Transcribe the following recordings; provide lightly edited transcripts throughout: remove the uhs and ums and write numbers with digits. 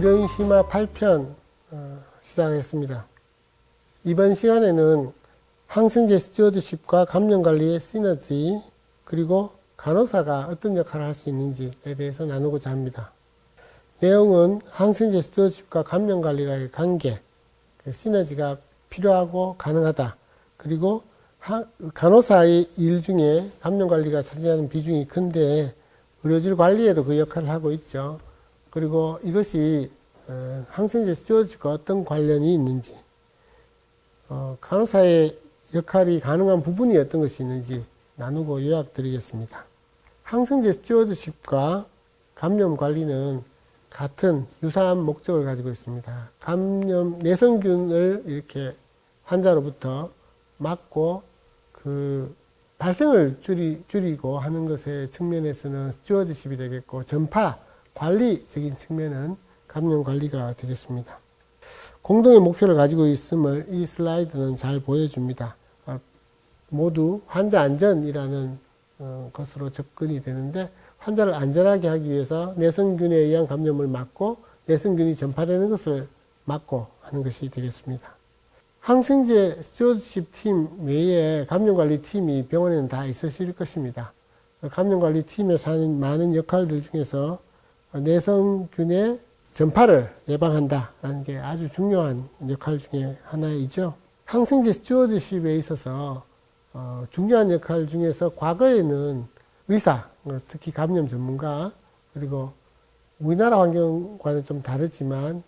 의료인 심화 8편 시작했습니다. 이번 시간에는 항생제 스튜어드십과 감염관리의 시너지, 그리고 간호사가 어떤 역할을 할 수 있는지에 대해서 나누고자 합니다. 내용은 항생제 스튜어드십과 감염관리가의 관계, 시너지가 필요하고 가능하다. 그리고 간호사의 일 중에 감염관리가 차지하는 비중이 큰데 의료질 관리에도 그 역할을 하고 있죠. 그리고 이것이 항생제 스튜어드십과 어떤 관련이 있는지, 간호사의 역할이 가능한 부분이 어떤 것이 있는지 나누고 요약드리겠습니다. 항생제 스튜어드십과 감염관리는 같은 유사한 목적을 가지고 있습니다. 감염 내성균을 이렇게 환자로부터 막고 그 발생을 줄이고 하는 것의 측면에서는 스튜어드십이 되겠고, 전파 관리적인 측면은 감염 관리가 되겠습니다. 공동의 목표를 가지고 있음을 이 슬라이드는 잘 보여줍니다. 모두 환자 안전이라는 것으로 접근이 되는데, 환자를 안전하게 하기 위해서 내성균에 의한 감염을 막고 내성균이 전파되는 것을 막고 하는 것이 되겠습니다. 항생제 스튜어드십 팀 외에 감염관리팀이 병원에는 다 있으실 것입니다. 감염관리팀에서 하는 많은 역할들 중에서 내성균의 전파를 예방한다라는 게 아주 중요한 역할 중에 하나이죠. 항생제 스튜어드십에 있어서 중요한 역할 중에서 과거에는 의사, 특히 감염 전문가, 그리고 우리나라 환경과는 좀 다르지만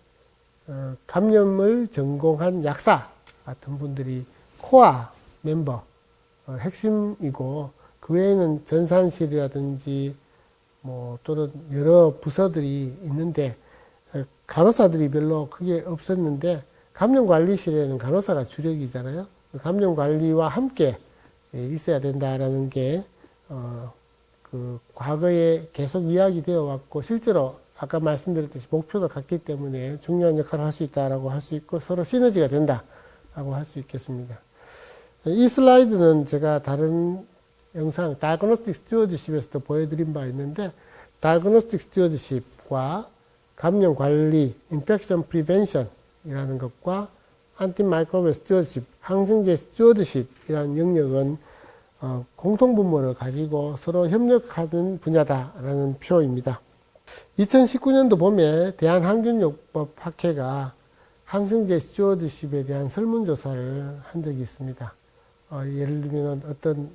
감염을 전공한 약사 같은 분들이 코어 멤버, 핵심이고, 그 외에는 전산실이라든지 또는 여러 부서들이 있는데 간호사들이 별로 크게 없었는데, 감염관리실에는 간호사가 주력이잖아요. 감염관리와 함께 있어야 된다라는 게 그 과거에 계속 이야기되어 왔고, 실제로 아까 말씀드렸듯이 목표가 같기 때문에 중요한 역할을 할 수 있다라고 할 수 있고, 서로 시너지가 된다라고 할 수 있겠습니다. 이 슬라이드는 제가 다른 영상 다이그노스틱 스튜어드십에서도 보여드린 바 있는데, 다이그노스틱 스튜어드십과 감염 관리, 인펙션 프리벤션이라는 것과 안티마이크로비얼 스튜어드십, 항생제 스튜어드십이라는 영역은 공통분모를 가지고 서로 협력하는 분야다라는 표입니다. 2019년도 봄에 대한항균요법학회가 항생제 스튜어드십에 대한 설문조사를 한 적이 있습니다. 예를 들면 어떤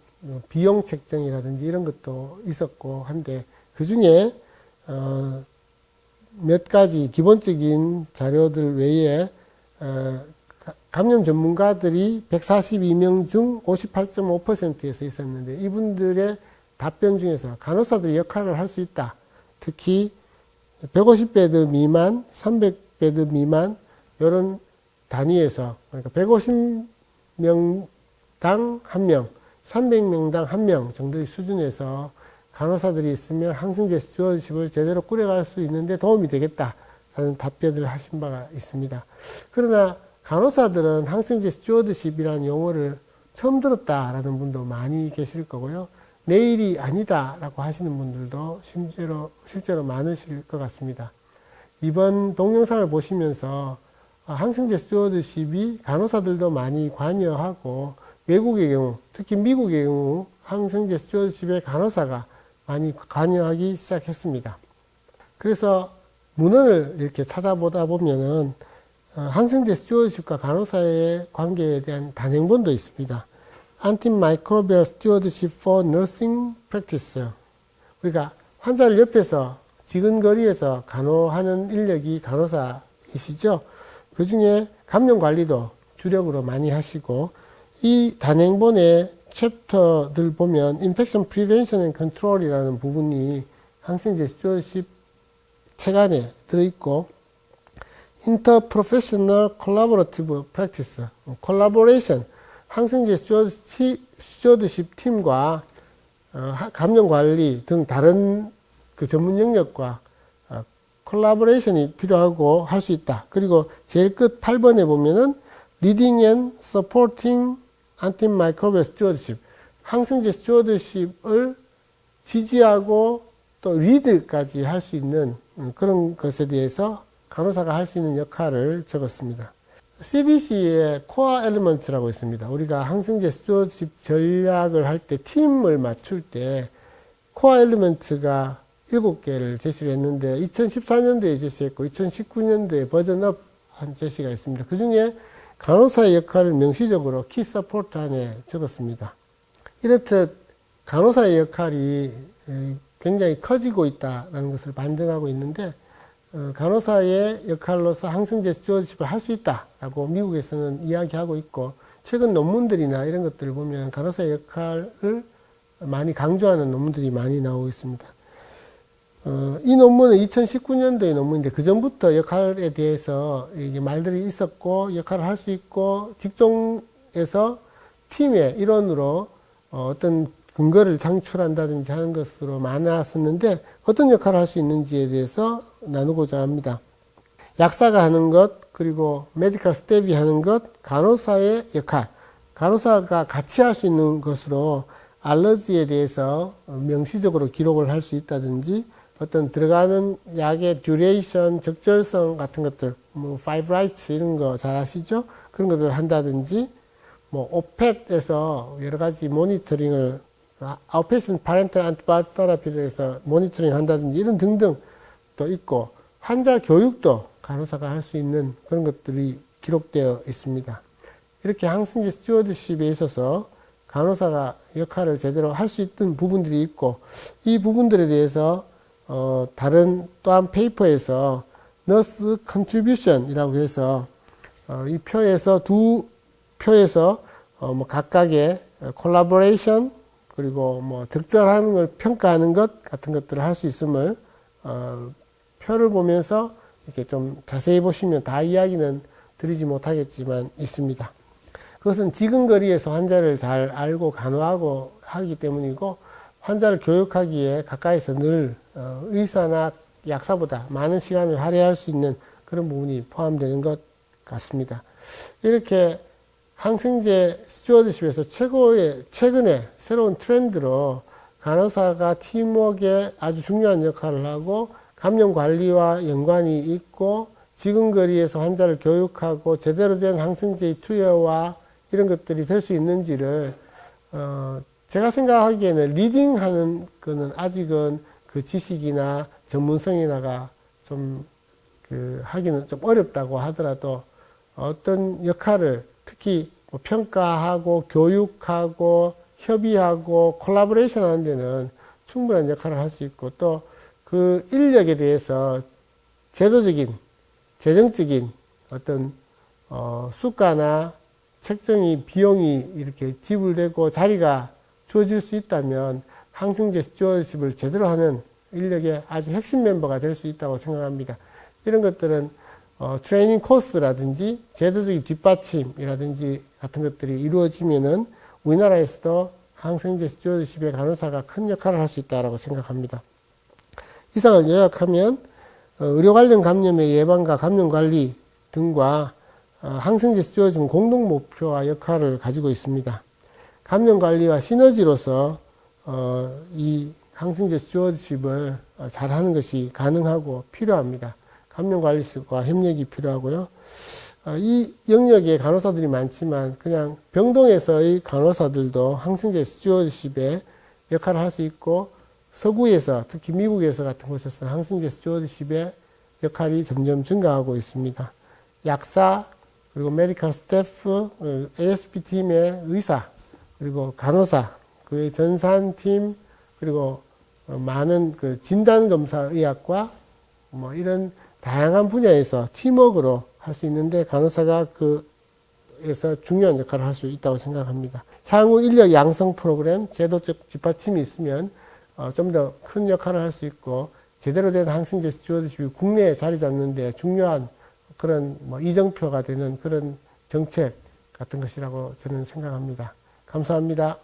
비용 책정이라든지 이런 것도 있었고 한데, 그 중에 몇 가지 기본적인 자료들 외에 감염 전문가들이 142명 중 58.5%에서 있었는데, 이분들의 답변 중에서 간호사들이 역할을 할 수 있다. 특히 150베드 미만, 300베드 미만 이런 단위에서, 그러니까 150명당 1명, 300명당 1명 정도의 수준에서 간호사들이 있으면 항생제 스튜어드십을 제대로 꾸려갈 수 있는데 도움이 되겠다라는 답변을 하신 바가 있습니다. 그러나 간호사들은 항생제 스튜어드십이라는 용어를 처음 들었다라는 분도 많이 계실 거고요. 내 일이 아니다라고 하시는 분들도 실제로 많으실 것 같습니다. 이번 동영상을 보시면서 항생제 스튜어드십이 간호사들도 많이 관여하고, 외국의 경우, 특히 미국의 경우 항생제 스튜어드십에 간호사가 많이 관여하기 시작했습니다. 그래서 문헌을 이렇게 찾아보다 보면은 항생제 스튜어드십과 간호사의 관계에 대한 단행본도 있습니다. Antimicrobial Stewardship for Nursing Practice. 우리가 환자를 옆에서 지근거리에서 간호하는 인력이 간호사이시죠. 그 중에 감염관리도 주력으로 많이 하시고, 이 단행본의 챕터들 보면 Infection Prevention and Control이라는 부분이 항생제 스튜어드십 책 안에 들어있고, Interprofessional Collaborative Practice, 콜라보레이션, 항생제 스튜어드십 팀과 감염관리 등 다른 그 전문 영역과 콜라보레이션이 필요하고 할 수 있다. 그리고 제일 끝 8번에 보면은 Leading and Supporting Antimicrobial Stewardship, 항생제 스튜어드십을 지지하고 또 리드까지 할 수 있는 그런 것에 대해서 간호사가 할 수 있는 역할을 적었습니다. CDC의 코어 엘리먼트라고 있습니다. 우리가 항생제 스튜어드십 전략을 할 때 팀을 맞출 때 코어 엘리먼트가 7개를 제시를 했는데 2014년도에 제시했고 2019년도에 버전업한 제시가 있습니다. 그 중에 간호사의 역할을 명시적으로 키 서포트 안에 적었습니다. 이렇듯 간호사의 역할이 굉장히 커지고 있다는 것을 반증하고 있는데 간호사의 역할로서 항생제 스튜어드십을 할 수 있다라고 미국에서는 이야기하고 있고 최근 논문들이나 이런 것들을 보면 간호사의 역할을 많이 강조하는 논문들이 많이 나오고 있습니다. 이 논문은 2019년도의 논문인데 그 전부터 역할에 대해서 이게 말들이 있었고 역할을 할 수 있고 직종에서 팀의 일원으로 어떤 근거를 창출한다든지 하는 것으로 많았었는데 어떤 역할을 할 수 있는지에 대해서 나누고자 합니다. 약사가 하는 것, 그리고 메디컬 스텝이 하는 것, 간호사의 역할, 간호사가 같이 할 수 있는 것으로 알러지에 대해서 명시적으로 기록을 할 수 있다든지 어떤 들어가는 약의 듀레이션, 적절성 같은 것들, 뭐 파이브 라이츠 이런 거 잘 아시죠? 그런 것들을 한다든지 뭐 오펫에서 여러 가지 모니터링을 아웃페이션 파렌탈 안티바이오틱 테라피에서 모니터링 한다든지 이런 등등 또 있고 환자 교육도 간호사가 할 수 있는 그런 것들이 기록되어 있습니다. 이렇게 항생제 스튜어드십에 있어서 간호사가 역할을 제대로 할 수 있는 부분들이 있고 이 부분들에 대해서 다른 또한 페이퍼에서 너스 컨트리뷰션이라고 해서 이 표에서 두 표에서 뭐 각각의 콜라보레이션 그리고 뭐 적절한 걸 평가하는 것 같은 것들을 할 수 있음을 표를 보면서 이렇게 좀 자세히 보시면 다 이야기는 드리지 못하겠지만 있습니다. 그것은 지근거리에서 환자를 잘 알고 간호하고 하기 때문이고 환자를 교육하기에 가까이서 늘 의사나 약사보다 많은 시간을 할애할 수 있는 그런 부분이 포함되는 것 같습니다. 이렇게 항생제 스튜어드십에서 최근에 새로운 트렌드로 간호사가 팀워크에 아주 중요한 역할을 하고 감염 관리와 연관이 있고 지근거리에서 환자를 교육하고 제대로 된 항생제의 투여와 이런 것들이 될 수 있는지를 제가 생각하기에는 리딩하는 거는 아직은 그 지식이나 전문성이나가 좀 하기는 좀 어렵다고 하더라도 어떤 역할을 특히 뭐 평가하고 교육하고 협의하고 콜라보레이션 하는 데는 충분한 역할을 할 수 있고 또 그 인력에 대해서 제도적인 재정적인 어떤 수가나 책정이 비용이 이렇게 지불되고 자리가 주어질 수 있다면 항생제 스튜어드십을 제대로 하는 인력의 아주 핵심 멤버가 될 수 있다고 생각합니다. 이런 것들은 트레이닝 코스라든지 제도적인 뒷받침이라든지 같은 것들이 이루어지면은 우리나라에서도 항생제 스튜어드십의 간호사가 큰 역할을 할 수 있다고 생각합니다. 이상을 요약하면 의료 관련 감염의 예방과 감염 관리 등과 항생제 스튜어드십은 공동 목표와 역할을 가지고 있습니다. 감염 관리와 시너지로서 이 항생제 스튜어드십을 잘하는 것이 가능하고 필요합니다. 감염관리실과 협력이 필요하고요. 이 영역에 간호사들이 많지만 그냥 병동에서의 간호사들도 항생제 스튜어드십의 역할을 할 수 있고 서구에서 특히 미국에서 같은 곳에서 항생제 스튜어드십의 역할이 점점 증가하고 있습니다. 약사 그리고 메디컬 스태프, ASP 팀의 의사 그리고 간호사, 그의 전산팀 그리고 많은 그 진단검사의학과 뭐 이런 다양한 분야에서 팀워크로 할 수 있는데 간호사가 그에서 중요한 역할을 할 수 있다고 생각합니다. 향후 인력 양성 프로그램, 제도적 뒷받침이 있으면 좀 더 큰 역할을 할 수 있고 제대로 된 항생제 스튜어드십이 국내에 자리 잡는 데 중요한 그런 뭐 이정표가 되는 그런 정책 같은 것이라고 저는 생각합니다. 감사합니다.